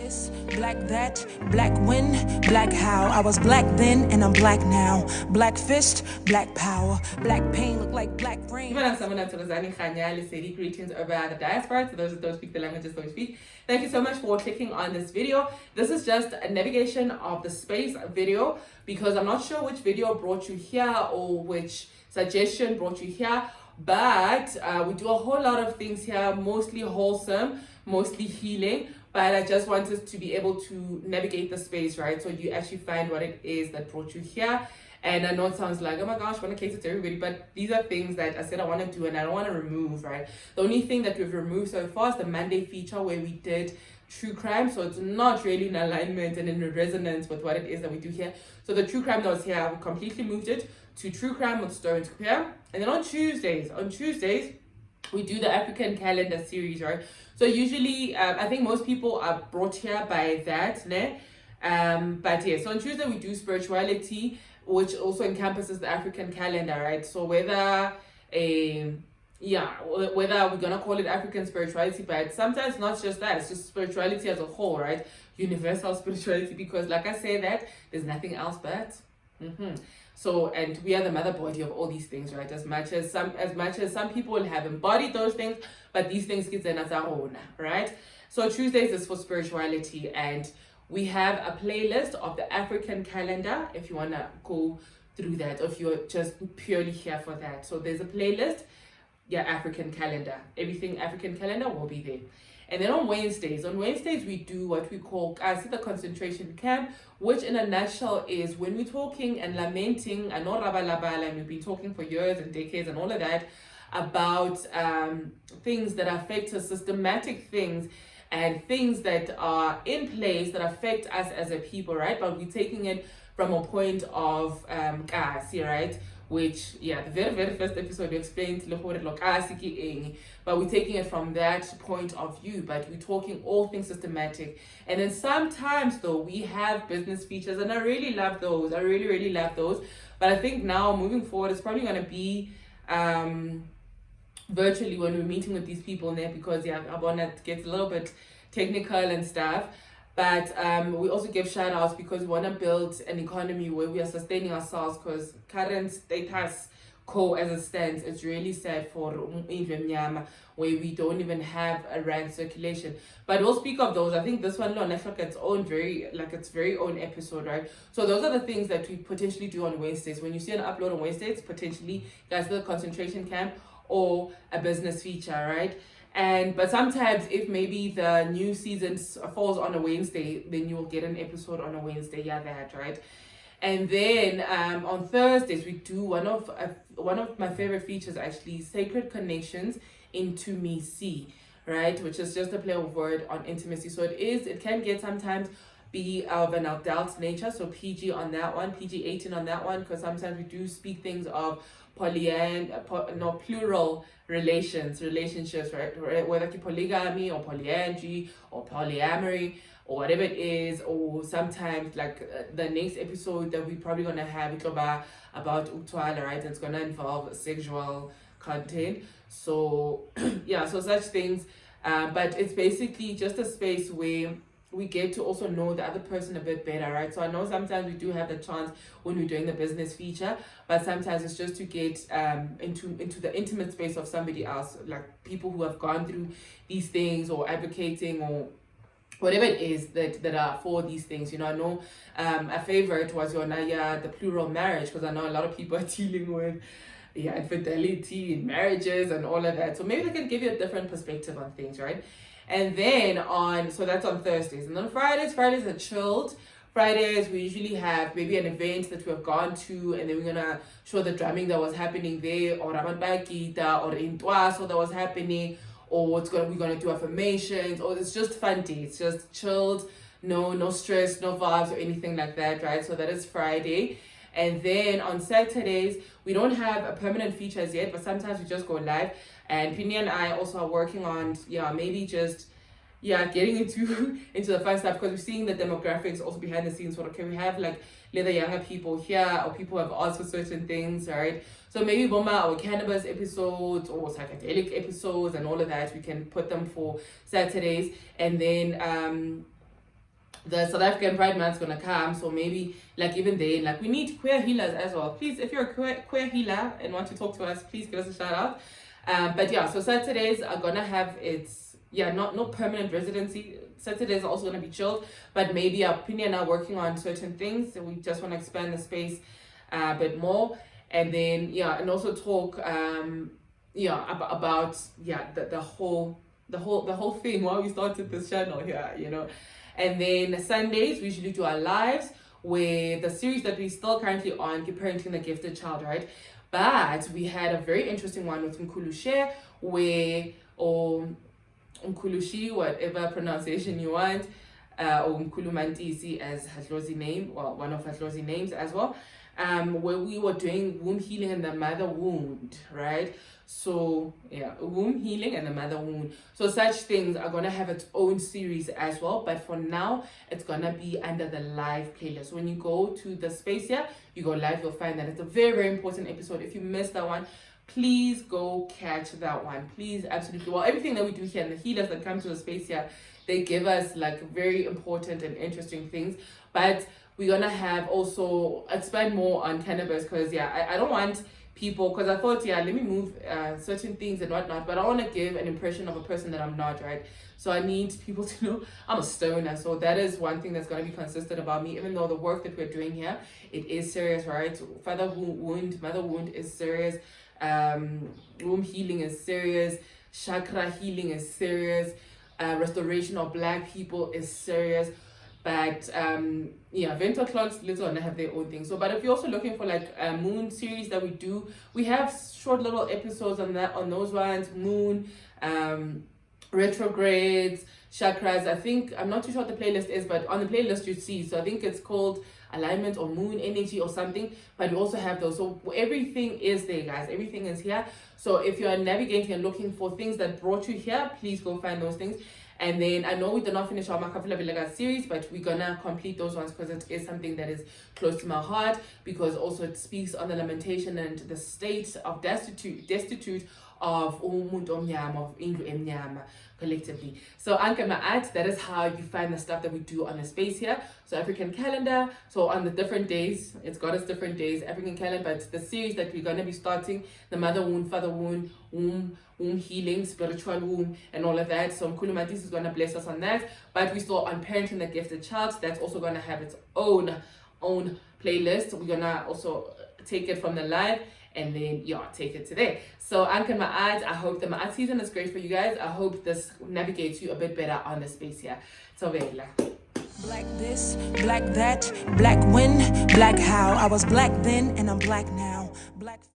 this, black that, black when, black how. I was black then and I'm black now. Black fist, black power, black pain look like black rain. Greetings over the diaspora, to those that don't speak the languages that we speak. Thank you so much for clicking on this video. This is just a navigation of the space video because I'm not sure which video brought you here or which suggestion brought you here, but we do a whole lot of things here, mostly wholesome, mostly healing, but I just wanted to be able to navigate the space, right? So you actually find what it is that brought you here. And I know it sounds like, oh my gosh, I want to cater to everybody, but these are things that I said I want to do and I don't want to remove, right? The only thing that we've removed so far is the Monday feature where we did true crime, so it's not really in alignment and in resonance with what it is that we do here. So the true crime that was here, we completely moved it to true crime with Story and Square. And then on Tuesdays, we do the African calendar series, right? So usually, I think most people are brought here by that, ne? But yeah, so on Tuesday we do spirituality, which also encompasses the African calendar, right? So whether we're gonna call it African spirituality, but sometimes not just that, it's just spirituality as a whole, right? Universal spirituality, because like I say that, there's nothing else but So, and we are the mother body of all these things, right? As much as some people have embodied those things, but these things get in as our own, right? So Tuesdays is for spirituality, and we have a playlist of the African calendar if you want to go through that, or if you're just purely here for that. So there's a playlist, African calendar. Everything African calendar will be there. And then on Wednesdays we do what we call the concentration camp, which in a nutshell is when we're talking and lamenting, I know Rabalabala, and we've been talking for years and decades and all of that, about things that affect us, systematic things, and things that are in place that affect us as a people, right? But we're taking it from a point of kasi, right? Which, the very, very first episode we explained, but we're taking it from that point of view, but we're talking all things systematic. And then sometimes, though, we have business features, and I really love those. I really, really love those. But I think now, moving forward, it's probably going to be virtually when we're meeting with these people there, because, I want to get a little bit technical and stuff. But we also give shout outs because we want to build an economy where we are sustaining ourselves, because current status quo as it stands is really sad for Mnyama, where we don't even have a rand circulation. But we'll speak of those. I think this one on Netflix its very own episode, right? So those are the things that we potentially do on Wednesdays. When you see an upload on Wednesdays, potentially that's the concentration camp or a business feature, right? But sometimes if maybe the new season falls on a Wednesday, then you will get an episode on a Wednesday, right? And then on Thursdays we do one of my favorite features, actually, Sacred Connections into Me See, right? Which is just a play of word on intimacy. So it can get sometimes be of an adult nature, so PG on that one, PG-18 on that one, because sometimes we do speak things of plural relationships, right? Whether it's polygamy or polyandry or polyamory or whatever it is, or sometimes like the next episode that we're probably gonna have it about Utwala, right? It's gonna involve sexual content. So so such things, but it's basically just a space where we get to also know the other person a bit better, right? So I know sometimes we do have the chance when we're doing the business feature, but sometimes it's just to get into the intimate space of somebody else, like people who have gone through these things or advocating or whatever it is that are for these things. I know a favorite was the plural marriage, because I know a lot of people are dealing with infidelity in marriages and all of that. So maybe they can give you a different perspective on things, right? And then so that's on Thursdays. And then Fridays are chilled. Fridays, we usually have maybe an event that we have gone to, and then we're going to show the drumming that was happening there, or Ramanbakita, or Intwaso that was happening, or we're going to do affirmations, or it's just fun day. It's just chilled, no stress, no vibes or anything like that, right? So that is Friday. And then on Saturdays, we don't have a permanent features yet, but sometimes we just go live. And Pini and I also are working on, maybe just, getting into the fun stuff, because we're seeing the demographics also behind the scenes. So, we have like the younger people here, or people who have asked for certain things, right? So maybe Boma or cannabis episodes or psychedelic episodes and all of that, we can put them for Saturdays. And then the South African Pride Month's gonna come, so maybe like even then, like we need queer healers as well. Please, if you're a queer healer and want to talk to us, please give us a shout out. But yeah, so Saturdays are gonna have not permanent residency. Saturdays are also gonna be chilled, but maybe our opinion are working on certain things, so we just want to expand the space a bit more, and then and also talk about the whole thing why we started this channel here, And then Sundays, we usually do our lives with the series that we're still currently on, Parenting the Gifted Child, right? But we had a very interesting one with Mkulushe, or Mkulushi, whatever pronunciation you want, or Mkulumantisi as Hatlozi name, well, one of Hatlozi names as well, where we were doing womb healing and the mother wound, right? So womb healing and the mother wound. So such things are gonna have its own series as well, but for now it's gonna be under the live playlist. When you go to the space here, you go live, you'll find that it's a very, very important episode. If you missed that one, please go catch that one. Please, absolutely. Well, everything that we do here and the healers that come to the space here, they give us like very important and interesting things. But we're gonna have also expand more on cannabis, because I don't want people, because I thought let me move certain things and whatnot, but I want to give an impression of a person that I'm not, right? So I need people to know I'm a stoner. So that is one thing that's going to be consistent about me, even though the work that we're doing here, it is serious, right? Father wound, mother wound is serious, womb healing is serious, chakra healing is serious, restoration of Black people is serious. But Vento clocks little and have their own thing. So, but if you're also looking for like a moon series that we do, we have short little episodes on those ones. Moon, retrogrades, chakras. I think, I'm not too sure what the playlist is, but on the playlist you see. So I think it's called alignment or moon energy or something. But we also have those. So everything is there, guys. Everything is here. So if you are navigating and looking for things that brought you here, please go find those things. And then I know we did not finish our Makafula Vilaga series, but we're gonna complete those ones because it is something that is close to my heart, because also it speaks on the lamentation and the state of destitute of umuntu omnyama, of indlu emnyama collectively. So Anka Ma'at, that is how you find the stuff that we do on the space here. So African calendar, so on the different days, it's got us different days, African calendar, but the series that we're going to be starting, the mother wound, father wound, womb healing, spiritual womb, and all of that. So Mkulumatis is going to bless us on that, but we still on Parenting the Gifted Child, that's also going to have its own playlist. We're going to also take it from the live and then take it to there. So Ankan Ma'at, I hope the Ma'at season is great for you guys. I hope this navigates you a bit better on the space here. So Vela. Black this, black that, black when, black how. I was black then and I'm black now. Black